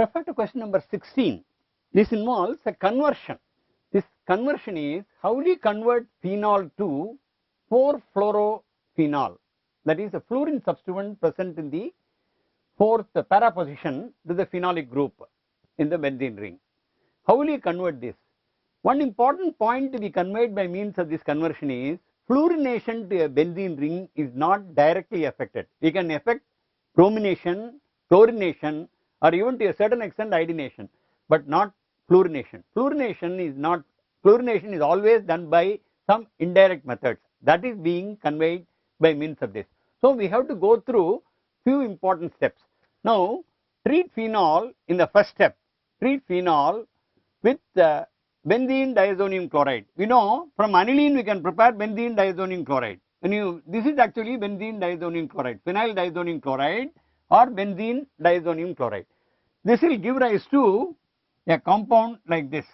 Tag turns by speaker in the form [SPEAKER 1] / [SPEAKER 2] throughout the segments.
[SPEAKER 1] Refer to question number 16. This involves a conversion. This conversion is how do you convert phenol to 4-fluorophenol, that is a fluorine substituent present in the fourth para position to the phenolic group in the benzene ring. How will you convert this? One important point to be conveyed by means of this conversion is fluorination to a benzene ring is not directly affected. We can affect bromination, chlorination, or even to a certain extent iodination, but not fluorination. Fluorination is always done by some indirect methods. That is being conveyed by means of this. So we have to go through few important steps. Now treat phenol in the first step. Treat phenol with benzene diazonium chloride. We know from aniline we can prepare benzene diazonium chloride. This is actually benzene diazonium chloride, phenyl diazonium chloride or benzene diazonium chloride. This will give rise to a compound like this.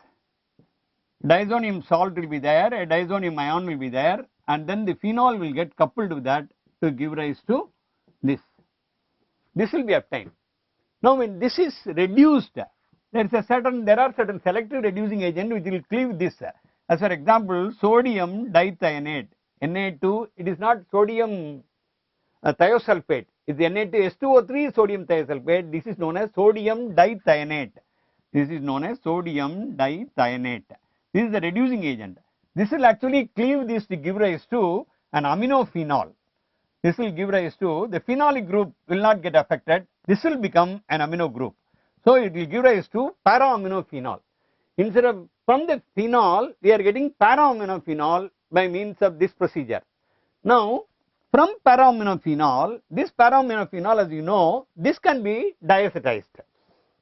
[SPEAKER 1] Diazonium salt will be there, a diazonium ion will be there, and then the phenol will get coupled with that to give rise to this. This will be obtained. Now when this is reduced, there are certain selective reducing agent which will cleave this. As for example, sodium dithionate, Na2, it is not sodium thiosulfate, it is Na2S2O3 sodium thiosulfate. This is known as sodium dithionate. This is known as sodium dithionate. This is the reducing agent. This will actually cleave this to give rise to an aminophenol. This will give rise to the phenolic group will not get affected. This will become an amino group. So it will give rise to para-aminophenol. Instead of from the phenol, we are getting para-aminophenol by means of this procedure. Now from para-aminophenol, this para-aminophenol, as you know, this can be diacetized.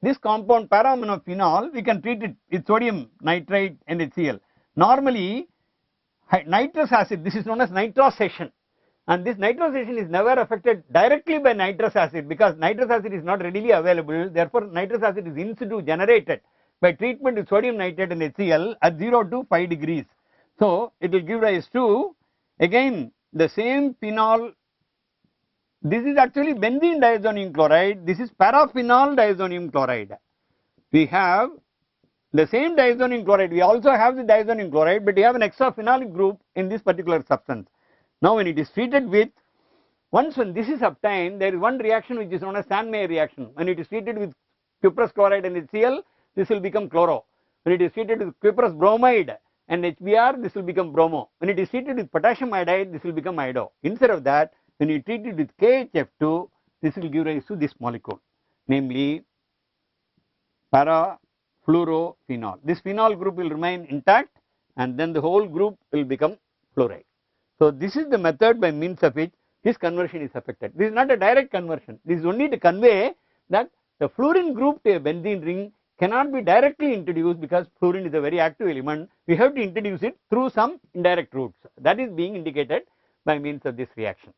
[SPEAKER 1] This compound para-aminophenol, we can treat it with sodium nitrite and HCl. Normally nitrous acid, this is known as nitrosation, and this nitrosation is never affected directly by nitrous acid because nitrous acid is not readily available. Therefore nitrous acid is in situ generated by treatment with sodium nitrate and HCl at 0 to 5 degrees. So it will give rise to again the same phenol. This is actually benzene diazonium chloride, this is paraphenol diazonium chloride. We have the same diazonium chloride, we also have the diazonium chloride, but we have an extra phenolic group in this particular substance. Now when it is treated with, when this is obtained, there is one reaction which is known as Sandmeyer reaction. When it is treated with cuprous chloride and HCl, this will become chloro. When it is treated with cuprous bromide and HBr, this will become bromo. When it is treated with potassium iodide, this will become iodo. Instead of that, when you treat it with KHF2, this will give rise to this molecule, namely para-fluorophenol. This phenol group will remain intact and then the whole group will become fluoride. So this is the method by means of which this conversion is affected. This is not a direct conversion. This is only to convey that the fluorine group to a benzene ring cannot be directly introduced because fluorine is a very active element. We have to introduce it through some indirect routes. That is being indicated by means of this reaction.